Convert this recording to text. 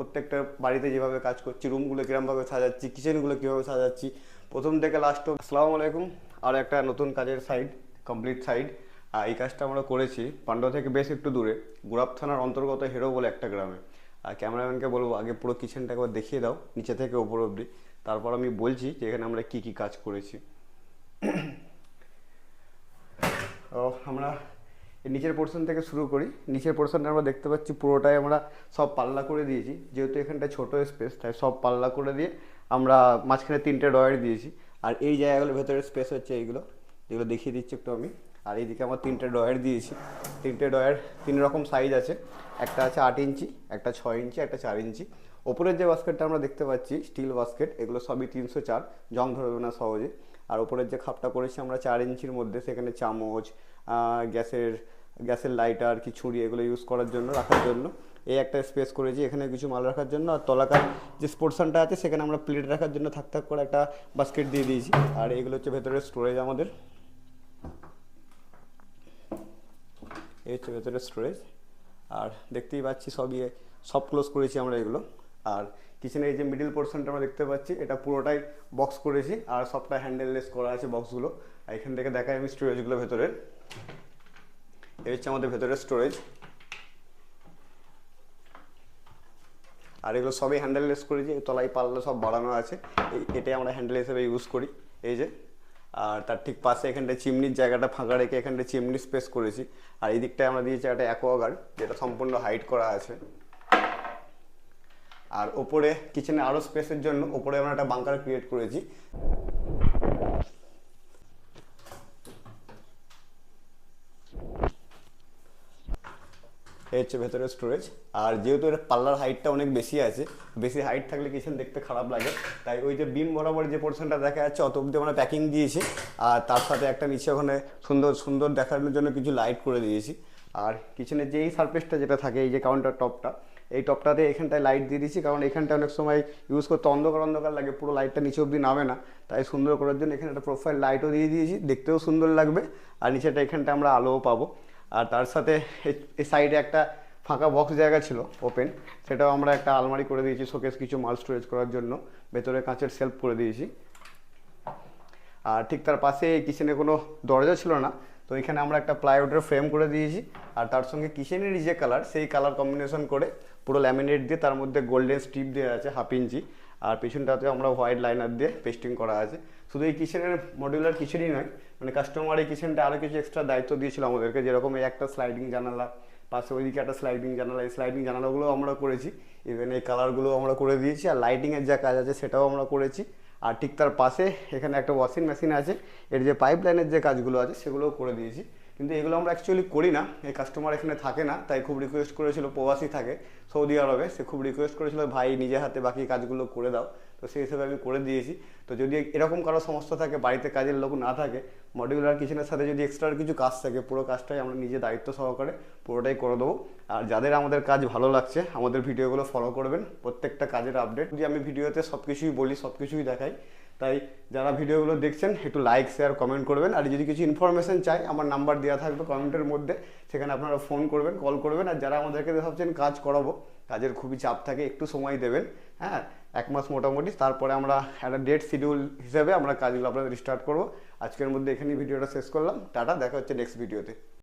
প্রত্যেকটা বাড়িতে যেভাবে কাজ করছি, রুমগুলো কীরকমভাবে সাজাচ্ছি, কিচেনগুলো কীভাবে সাজাচ্ছি, প্রথম থেকে লাস্ট। আসসালামু আলাইকুম। আর একটা নতুন কাজের সাইড, কমপ্লিট সাইড। এই কাজটা আমরা করেছি পান্ডা থেকে বেশ একটু দূরে, গুরাব থানার অন্তর্গত হেরো বলে একটা গ্রামে। আর ক্যামেরাম্যানকে বলবো আগে পুরো কিচেনটা একবার দেখিয়ে দাও নিচে থেকে ওপর অবধি, তারপর আমি বলছি যে এখানে আমরা কী কী কাজ করেছি। আমরা নিচের পোর্শন থেকে শুরু করি। নিচের পোর্শনটা আমরা দেখতে পাচ্ছি পুরোটাই আমরা সব পাল্লা করে দিয়েছি, যেহেতু এখানটা ছোটো স্পেস, তাই সব পাল্লা করে দিয়ে আমরা মাঝখানে 3টে ডয়ার দিয়েছি। আর এই জায়গাগুলোর ভেতরে স্পেস হচ্ছে এইগুলো, যেগুলো দেখিয়ে দিচ্ছি একটু আমি। আর এইদিকে আমরা 3টে ডয়ার দিয়েছি। 3টে ডয়ার 3 রকম সাইজ আছে, একটা আছে 8 ইঞ্চি, একটা 6 ইঞ্চি, একটা 4 ইঞ্চি। ওপরের যে বাস্কেটটা আমরা দেখতে পাচ্ছি স্টিল বাস্কেট, এগুলো সবই 304, জং ধরবে না সহজে। আর ওপরের যে খাপটা করেছি আমরা 4 ইঞ্চির মধ্যে, সেখানে চামচ, গ্যাসের লাইটার কি ছুরি এগুলো ইউজ করার জন্য, রাখার জন্য এই একটা স্পেস করেছি এখানে কিছু মাল রাখার জন্য। আর তলাকার যে পোর্শনটা আছে সেখানে আমরা প্লেট রাখার জন্য থাক থাক করে একটা বাস্কেট দিয়ে দিয়েছি। আর এগুলো হচ্ছে ভেতরে স্টোরেজ আমাদের, এই হচ্ছে ভেতরে স্টোরেজ। আর দেখতেই পাচ্ছি সব ক্লোজ করেছি আমরা এগুলো। আর কিচেনের এই যে মিডিল পোর্শনটা আমরা দেখতে পাচ্ছি, এটা পুরোটাই বক্স করেছি আর সবটা হ্যান্ডেললেস করা আছে বক্সগুলো। আর এখান থেকে দেখাই আমি স্টোরেজগুলো ভেতরে। এই হচ্ছে আমাদের ভেতরের স্টোরেজ। আর এগুলো সবই হ্যান্ডেললেস করেছি, তলায় পাল্লা সব বাড়ানো আছে, এটাই আমরা হ্যান্ডেল হিসেবে ইউজ করি। এই যে, আর তার ঠিক পাশে এখানটায় চিমনির জায়গাটা ফাঁকা রেখে এখানটায় চিমনি স্পেস করেছি। আর এই দিকটায় আমরা দিয়েছি একটা অ্যাকোয়াগার্ড, যেটা সম্পূর্ণ হাইট করা আছে। আর ওপরে কিচেনে আরও স্পেসের জন্য ওপরে আমরা একটা বাঙ্কার ক্রিয়েট করেছি। এই হচ্ছে ভেতরের স্টোরেজ। আর যেহেতু এর পাল্লার হাইটটা অনেক বেশি আছে, বেশি হাইট থাকলে কিচেন দেখতে খারাপ লাগে, তাই ওই যে বিম বরাবর যে পোর্শনটা দেখা যাচ্ছে অত অব্দি আমরা প্যাকিং দিয়েছি। আর তার সাথে একটা নিচে ওখানে সুন্দর সুন্দর দেখানোর জন্য কিছু লাইট করে দিয়েছি। আর কিচেনের যে এই সারফেসটা যেটা থাকে, এই যে কাউন্টার টপটা, এই টপটাতে এখানটায় লাইট দিয়ে দিয়েছি, কারণ এখানটা অনেক সময় ইউজ করতে অন্ধকার অন্ধকার লাগে, পুরো লাইটটা নিচে অব্দি নামে না, তাই সুন্দর করার জন্য এখানে একটা প্রোফাইল লাইটও দিয়ে দিয়েছি, দেখতেও সুন্দর লাগবে। আর নিচেটা এখানটা আমরা আলোও পাবো। আর তার সাথে এই সাইডে একটা ফাঁকা বক্স জায়গা ছিল ওপেন, সেটাও আমরা একটা আলমারি করে দিয়েছি শোকেস কিছু মাল স্টোরেজ করার জন্য, ভেতরে কাঁচের সেলফ করে দিয়েছি। আর ঠিক তার পাশে এই কিচেনে কোনো দরজা ছিল না, তো এখানে আমরা একটা প্লাইউডের ফ্রেম করে দিয়েছি। আর তার সঙ্গে কিচেনেরই যে কালার, সেই কালার কম্বিনেশন করে পুরো ল্যামিনেট দিয়ে তার মধ্যে গোল্ডেন স্ট্রিপ দেওয়া আছে 1/2 ইঞ্চি। আর পেছনটাতে আমরা হোয়াইট লাইনার দিয়ে পেস্টিং করা আছে। শুধু এই কিচেনের মডিউলার কিছুরই নয়, মানে কাস্টমার এই কিচেনটা আরও কিছু এক্সট্রা দায়িত্ব দিয়েছিল আমাদেরকে, যেরকম এই একটা স্লাইডিং জানালা, পাশে ওইদিকে একটা স্লাইডিং জানালা, এই স্লাইডিং জানালাগুলো আমরা করেছি। ইভেন এই কালারগুলো আমরা করে দিয়েছি। আর লাইটিংয়ের যা কাজ আছে সেটাও আমরা করেছি। আর ঠিক তার পাশে এখানে একটা ওয়াশিং মেশিন আছে, এর যে পাইপ লাইনের যে কাজগুলো আছে সেগুলোও করে দিয়েছি। কিন্তু এগুলো আমরা অ্যাকচুয়ালি করি না, এই কাস্টমার এখানে থাকে না, তাই খুব রিকোয়েস্ট করেছিল, প্রবাসী থাকে সৌদি আরবে, সে খুব রিকোয়েস্ট করেছিল ভাই নিজে হাতে বাকি কাজগুলো করে দাও, তো সেই হিসেবে আমি করে দিয়েছি। তো যদি এরকম কারো সমস্যা থাকে, বাড়িতে কাজের লোক না থাকে, মডিউলার কিচেনের সাথে যদি এক্সট্রা কিছু কাজ থাকে, পুরো কাজটাই আমরা নিজে দায়িত্ব সহকারে পুরোটাই করে দেবো। আর যাদের আমাদের কাজ ভালো লাগছে, আমাদের ভিডিওগুলো ফলো করবেন, প্রত্যেকটা কাজের আপডেট যদি আমি ভিডিওতে সব কিছুই বলি, সব কিছুই দেখাই, তাই যারা ভিডিওগুলো দেখছেন একটু লাইক শেয়ার কমেন্ট করবেন। আর যদি কিছু ইনফরমেশন চাই, আমার নাম্বার দেওয়া থাকবে কমেন্টের মধ্যে, সেখানে আপনারা ফোন করবেন, কল করবেন। আর যারা আমাদেরকে ভাবছেন কাজ করাবো, কাজের খুবই চাপ থাকে, একটু সময় দেবেন, হ্যাঁ 1 মাস মোটামুটি, তারপরে আমরা একটা ডেট শিডিউল হিসেবে আমরা কাজগুলো আপনাদের স্টার্ট করবো। আজকের মধ্যে এখানেই ভিডিওটা শেষ করলাম, টাটা, দেখা হচ্ছে নেক্সট ভিডিওতে।